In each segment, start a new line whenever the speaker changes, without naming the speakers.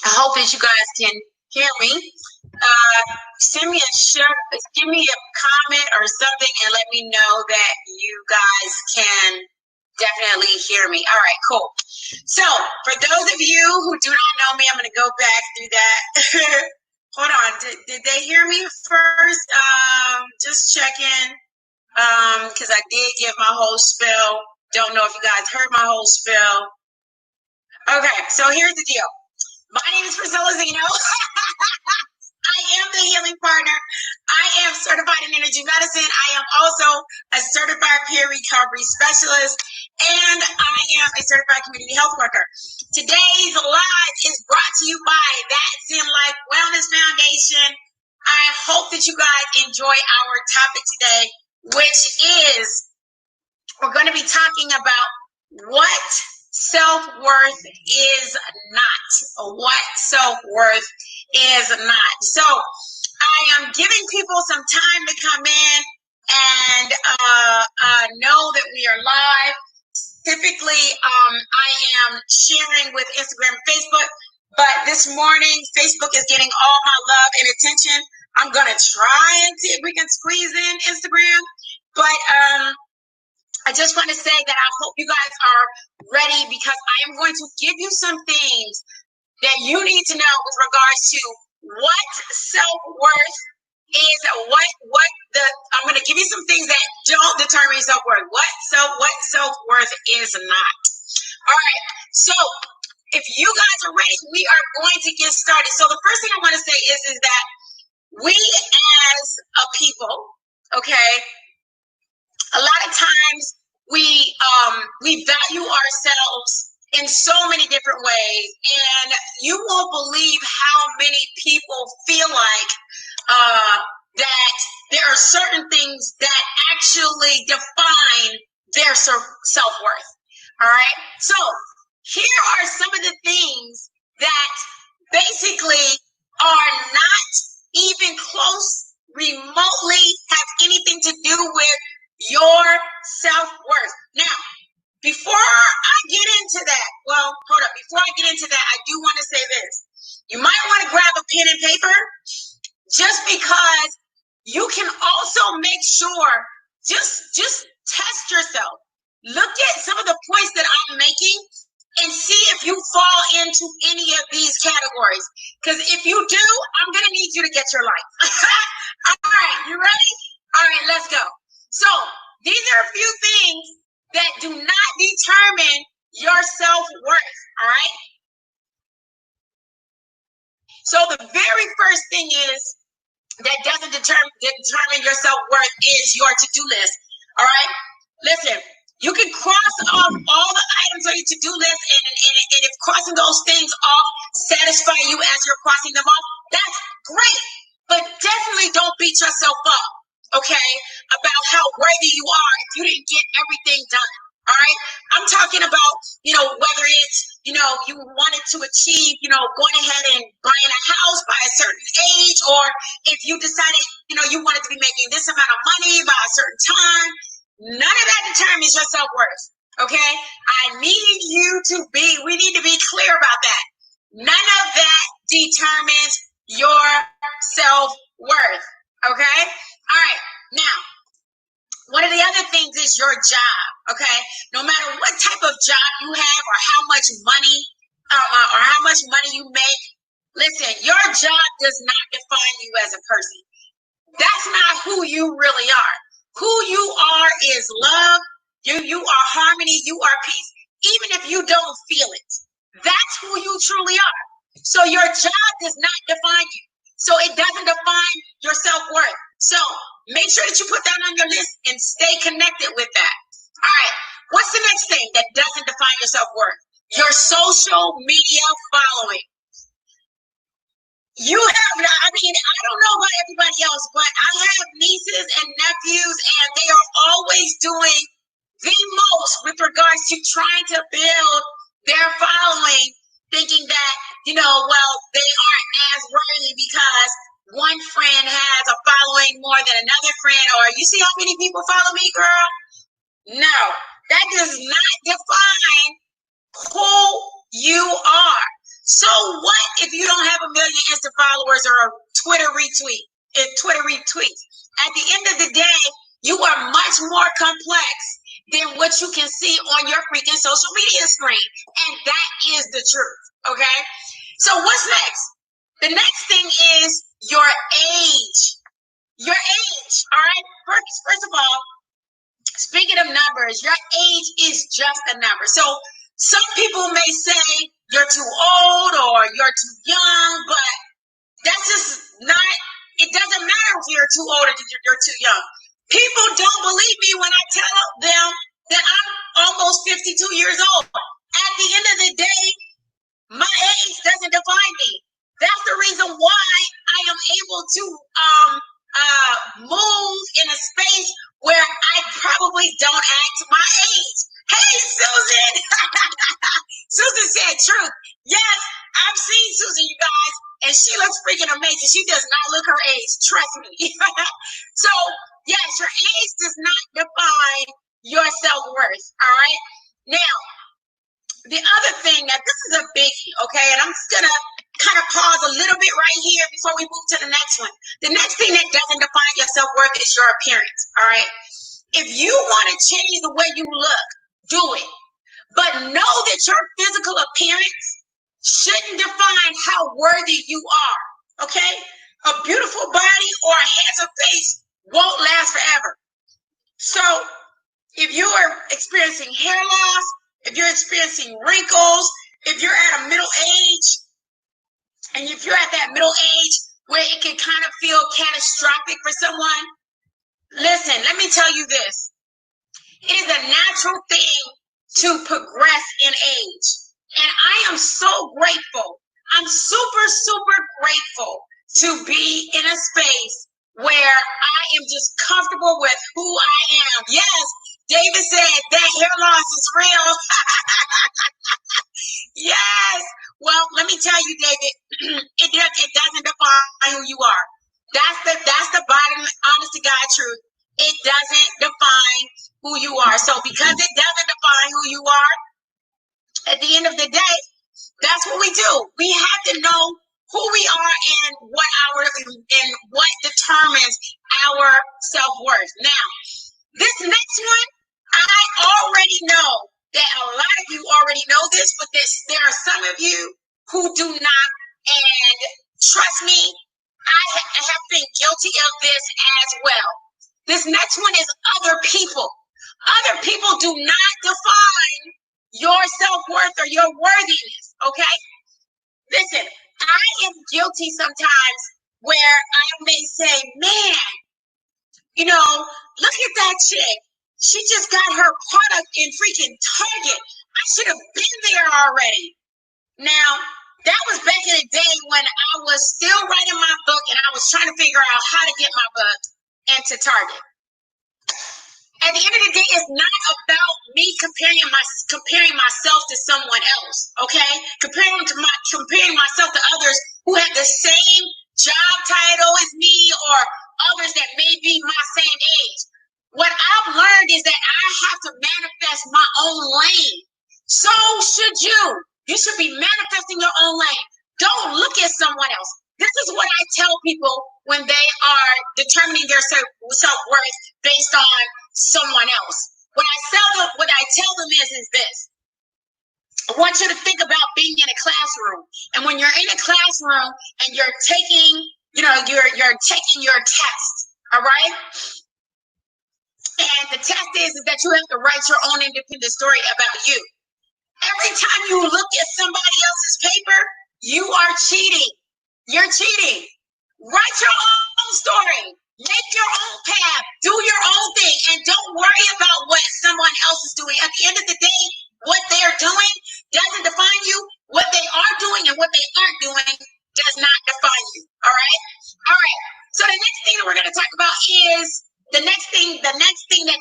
I hope that you guys can hear me. Send me give me a comment or something and let me know that you guys can definitely hear me. All right, cool. So for those of you who do not know me, I'm going to go back through that. Hold on. Did they hear me first? Just checking because I did give my whole spiel. Don't know if you guys heard my whole spiel. Okay, so here's the deal. My name is Priscilla Zeno. I am the healing partner. I am certified in energy medicine. I am also a certified peer recovery specialist, and I am a certified community health worker. Today's live is brought to you by That Zen Life Wellness Foundation. I hope that you guys enjoy our topic today, which is we're going to be talking about what self-worth is not. What self-worth is not. So I am giving people some time to come in and know that we are live. Typically, I am sharing with Instagram and Facebook, but this morning, Facebook is getting all my love and attention. I'm going to try and see if we can squeeze in Instagram, but I just want to say that I hope you guys are ready because I am going to give you some things that you need to know with regards to what self-worth is. I'm going to give you some things that don't determine your self-worth. What self-worth is not. All right. So if you guys are ready, we are going to get started. So the first thing I want to say is that we as a people, okay, a lot of times we value ourselves in so many different ways, and you won't believe how many people feel like that there are certain things that actually define their self-worth. All right, so here are some of the things that basically are not even close, remotely have anything to do with your self-worth. Now, before I get into that, before I get into that, I do want to say this. You might want to grab a pen and paper just because you can also make sure, just test yourself. Look at some of the points that I'm making and see if you fall into any of these categories. Because if you do, I'm going to need you to get your life. All right, you ready? All right, let's go. So these are a few things that do not determine your self-worth, all right? So the very first thing is that doesn't determine your self-worth is your to-do list, all right? Listen, you can cross off all the items on your to-do list, and if crossing those things off satisfy you as you're crossing them off, that's great. But definitely don't beat yourself up, okay, about how worthy you are if you didn't get everything done. All right. I'm talking about, whether it's, you wanted to achieve, going ahead and buying a house by a certain age, or if you decided, you wanted to be making this amount of money by a certain time. None of that determines your self-worth. Okay. We need to be clear about that. None of that determines your self-worth. Okay. All right. Now, one of the other things is your job, okay? No matter what type of job you have or how much money you make, listen, your job does not define you as a person. That's not who you really are. Who you are is love. You are harmony. You are peace. Even you don't feel it. That's who you truly are. So your job does not define you. So it doesn't define your self-worth. So make sure that you put that on your list and stay connected with that. All right. What's the next thing that doesn't define your self-worth? Your social media following. You have, I mean, I don't know about everybody else, but I have nieces and nephews, and they are always doing the most with regards to trying to build their following, thinking that, well, they aren't as worthy because one friend has a following more than another friend, or you see how many people follow me, girl? No, that does not define who you are. So what if you don't have a million Insta followers or a Twitter retweets? At the end of the day, you are much more complex than what you can see on your freaking social media screen. And that is the truth, okay? So what's next? The next thing is your age. Your age, all right? First of all, speaking of numbers, your age is just a number. So some people may say you're too old or you're too young, but that's just not, it doesn't matter if you're too old or you're too young. People don't believe me when I tell them that I'm almost 52 years old. At the end of the day, my age doesn't define me. That's the reason why I am able to move in a space where I probably don't act my age. Hey, Susan! Susan said truth. Yes, I've seen Susan, you guys, and she looks freaking amazing. She does not look her age, trust me. So, yes, your age does not define your self-worth, all right? Now, the other thing, now this is a biggie, okay? And I'm just gonna kind of pause a little bit right here before we move to the next one. The next thing that doesn't define your self-worth is your appearance, all right? If you want to change the way you look, do it. But know that your physical appearance shouldn't define how worthy you are, okay? A beautiful body or a handsome face won't last forever. So if you are experiencing hair loss, if you're experiencing wrinkles, if you're at a middle age, and if you're at that middle age where it can kind of feel catastrophic for someone, listen, let me tell you this. It is a natural thing to progress in age. And I am so grateful. I'm super, super grateful to be in a space where I am just comfortable with who I am. Yes, David said that hair loss is real. Yes. Well, let me tell you, David, it doesn't define who you are. That's the bottom, honest to God truth. It doesn't define who you are. So because it doesn't define who you are, at the end of the day, that's what we do. We have to know who we are and what determines our self-worth. Now, this next one, I already know that a lot of you already know this, but there are some of you who do not. And trust me, I have been guilty of this as well. This next one is other people. Other people do not define your self-worth or your worthiness, okay? Listen, I am guilty sometimes where I may say, man, look at that chick. She just got her product in freaking Target. I should have been there already. Now, that was back in the day when I was still writing my book and I was trying to figure out how to get my book into Target. At the end of the day, it's not about me comparing myself to someone else, okay? Comparing myself to others who have the same job title as me or others that may be my same age. What I've learned is that I have to manifest my own lane. So should you. You should be manifesting your own lane. Don't look at someone else. This is what I tell people when they are determining their self-worth based on someone else. What I tell them is this. I want you to think about being in a classroom. And when you're in a classroom and you're taking, you're taking your test, all right? And the test is that you have to write your own independent story about you. Every you look at somebody else's paper, you are cheating. You're cheating. Write your own story. Make your own path. Do your own thing. And don't worry about what someone else is doing. At the end of the day, what they're doing doesn't define you. What they are doing and what they aren't doing does not define you. All right? All right. So the next thing that we're going to talk about is the next thing that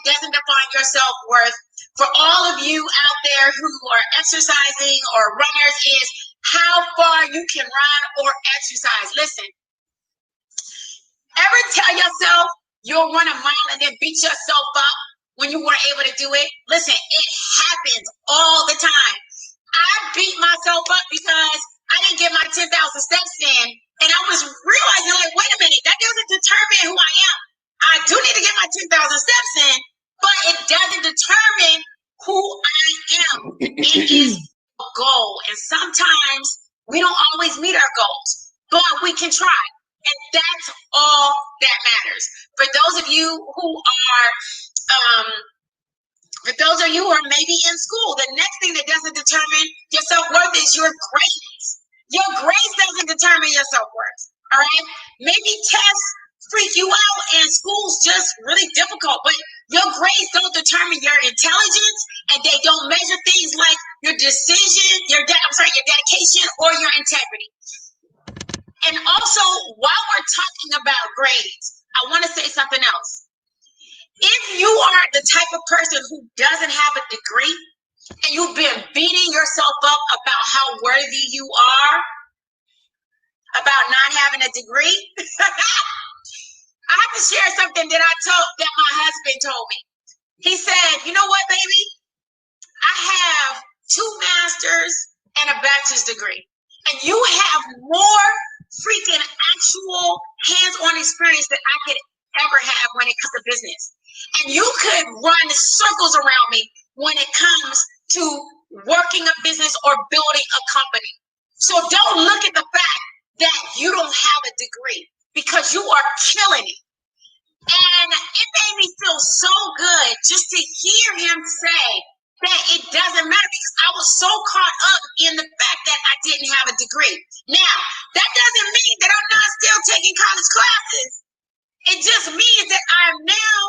doesn't define your self-worth for all of you out there who are exercising or runners is how far you can run or exercise. Listen, ever tell yourself you'll run a mile and then beat yourself up when you weren't able to do it? Listen, it happens all the time. I beat myself up because I didn't get my 10,000 steps in, and I was realizing, like, wait a minute, that doesn't determine who I am. I do need to get my 10,000 steps in, but it doesn't determine who I am. It is a goal, and sometimes we don't always meet our goals, but we can try. And that's all that matters. For those of you who are maybe in school, the next thing that doesn't determine your self-worth is your grades. Your grades doesn't determine your self-worth. All right? Maybe tests freak you out and school's just really difficult, but your grades don't determine your intelligence, and they don't measure things like your your dedication or your integrity. And also, while we're talking about grades, I want to say something else. If you are the type of person who doesn't have a degree and you've been beating yourself up about how worthy you are about not having a degree, I have to share something that my husband told me. He said, you know what, baby? I have 2 masters and a bachelor's degree, and you have more freaking actual hands-on experience that I could ever have when it comes to business. And you could run circles around me when it comes to working a business or building a company. So don't look at the fact that you don't have a degree, because you are killing it. And it made me feel so good just to hear him say that it doesn't matter, because I was so caught up in the fact that I didn't have a degree. Now, that doesn't mean that I'm not still taking college classes. It just means that I'm now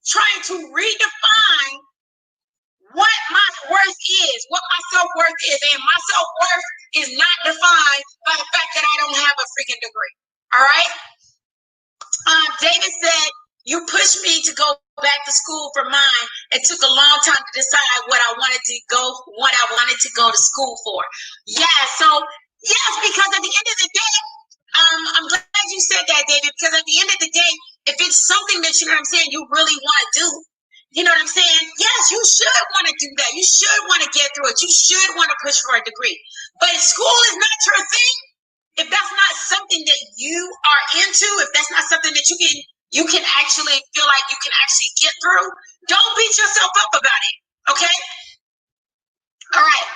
trying to redefine what my worth is, what my self-worth is. And my self-worth is not defined by the fact that I don't have a freaking degree. All right? David said, you pushed me to go back to school for mine. It took a long time to decide what I wanted to go to school for. Yeah, so yes, because at the end of the day, I'm glad you said that, David, because at the end of the day, if it's something that, you know what I'm saying, you really want to do, you know what I'm saying? Yes, you should want to do that. You should want to get through it. You should want to push for a degree. But if school is not your thing, if that's not something that you are into, if that's not something that you can actually feel like you can actually get through, don't beat yourself up about it, okay? All right.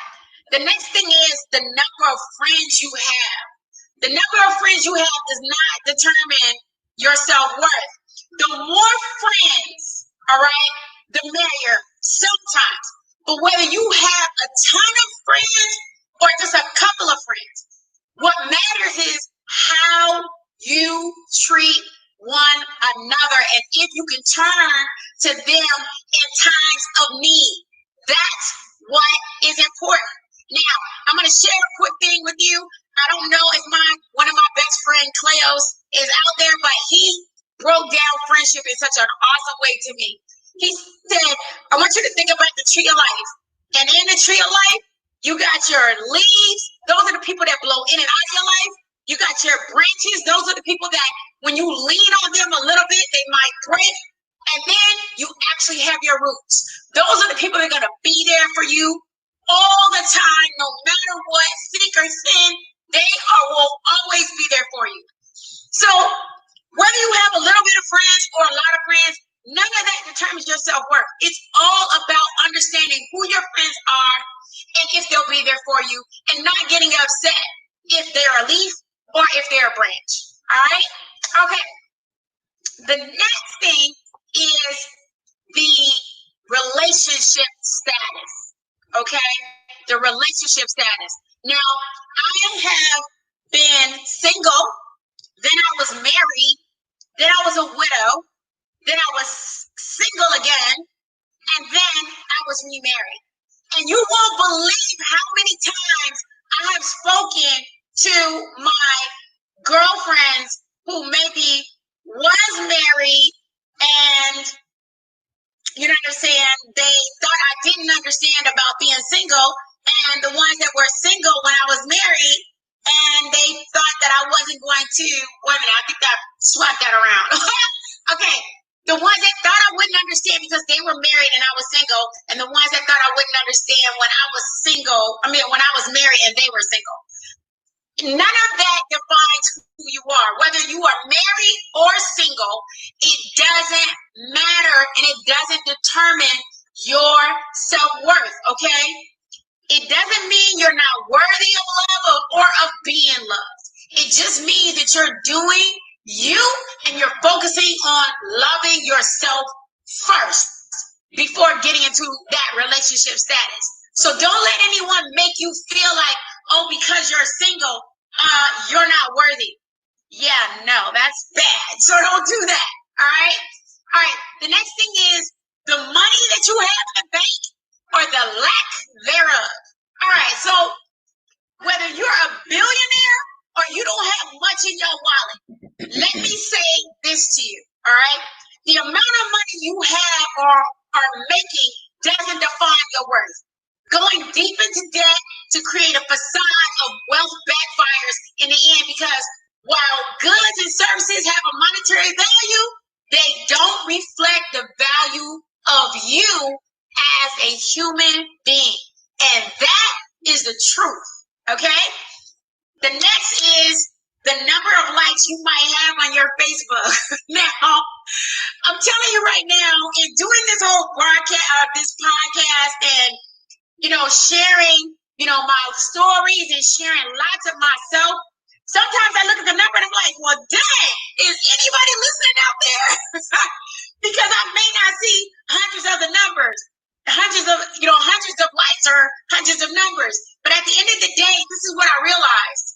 The next thing is the number of friends you have. The number of friends you have does not determine your self-worth. The more friends, all right, the merrier sometimes. But whether you have a ton of friends or just a couple of friends, what matters is how you treat one another, and if you can turn to them in times of need. That's what is important. Now, I'm going to share a quick thing with you. I don't know if one of my best friend, Cleos, is out there, but he broke down friendship in such an awesome way to me. He said, I want you to think about the tree of life. And in the tree of life, you got your leaves. Those are the people that blow in and out of your life. You got your branches. Those are the people that when you lean on them a little bit, they might break. And then you actually have your roots. Those are the people that are going to be there for you all the time, no matter what, thick or thin. They will always be there for you. So whether you have a little bit of friends or a lot of friends, none of that determines your self-worth. It's all about understanding who your friends are and if they'll be there for you, and not getting upset if they're a leaf or if they're a branch. All right? Okay. The next thing is the relationship status. Okay? the relationship status. Now, I have been single, then I was married, then I was a widow, then I was single again, and then I was remarried. And you won't believe how many times I have spoken to my girlfriends who maybe was married and, you know what I'm saying, they thought I didn't understand about being single, and the ones that were single when I was married, and they thought that I wasn't going to, wait a minute, I think I swapped that around. Okay, the ones that thought I wouldn't understand because they were married and I was single, and the ones that thought I wouldn't understand when I was when I was married and they were single. None of that defines who you are. Whether you are married or single, it doesn't matter, and it doesn't determine your self-worth, okay? It doesn't mean you're not worthy of love or of being loved. It just means that you're doing you and you're focusing on loving yourself first before getting into that relationship status. So don't let anyone make you feel like, oh, because you're single, you're not worthy. Yeah, no, that's bad. So don't do that. All right. All right. The next thing is the money that you have in the bank or the lack thereof. All right. So whether you're a billionaire or you don't have much in your wallet, let me say this to you. All right. The amount of money you have or are making doesn't define your worth. Going deep into debt to create a facade of wealth backfires in the end, because while goods and services have a monetary value, they don't reflect the value of you as a human being. And that is the truth. Okay? The next is the number of likes you might have on your Facebook. Now, I'm telling you right now, in doing this whole broadcast, this podcast, and sharing, my stories and sharing lots of myself, sometimes I look at the number and I'm like, well, dang, is anybody listening out there? Because I may not see hundreds of the numbers, hundreds of likes or hundreds of numbers. But at the end of the day, this is what I realized.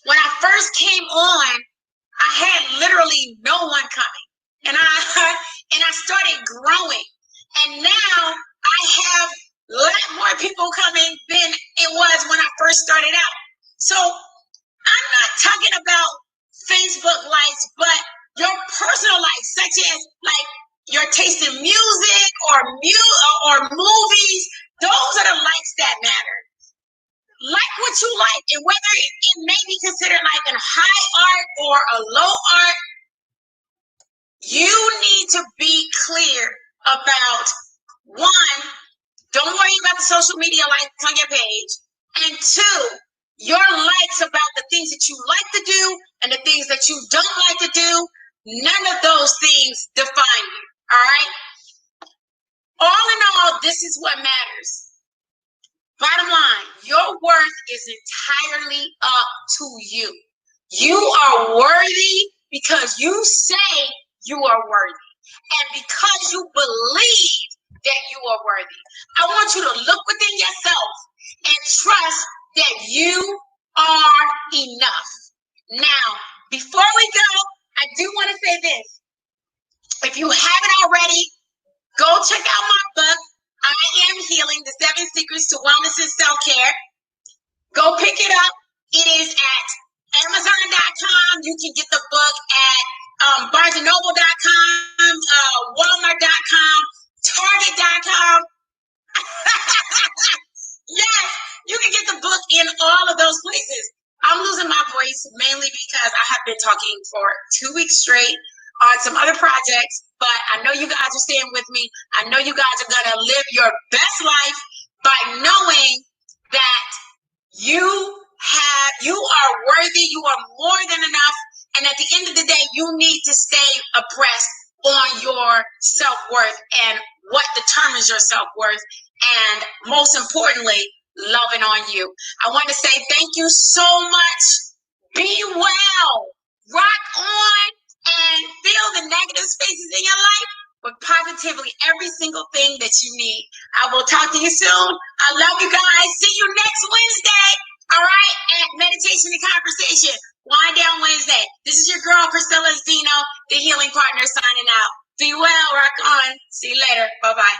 When I first came on, I had literally no one coming. And I started growing. And now I have a lot more people coming than it was when I first started out. So I'm not talking about Facebook likes, but your personal likes, such as like your taste in music or movies. Those are the likes that matter. Like what you like, and whether it may be considered like a high art or a low art, you need to be clear about, one, don't worry about the social media likes on your page, and two, your likes about the things that you like to do and the things that you don't like to do. None of those things define you. All right. All in all, this is what matters. Bottom line, your worth is entirely up to you. You are worthy because you say you are worthy, and because you believe that you are worthy. I want you to look within yourself and trust that you are enough. Now, before we go, I do want to say this. If you haven't already, go check out my book, I Am Healing, The 7 Secrets to Wellness and Self-Care. Go pick it up. It is at Amazon.com. You can get the book at BarnesandNoble.com, Walmart.com, Target.com. Yes, you can get the book in all of those places. I'm losing my voice mainly because I have been talking for 2 weeks straight on some other projects, but I know you guys are staying with me. I know you guys are going to live your best life by knowing that you are worthy, you are more than enough, and at the end of the day, you need to stay abreast on your self-worth and what determines your self-worth, and most importantly, loving on you. I want to say thank you so much. Be well, rock on, and feel the negative spaces in your life with positively every single thing that you need. I will talk to you soon. I love you guys. See you next Wednesday. All right, at Meditation and Conversation, Wind Down Wednesday. This is your girl, Priscilla Zeno, the Healing Partner, signing out. Be well, rock on. See you later. Bye-bye.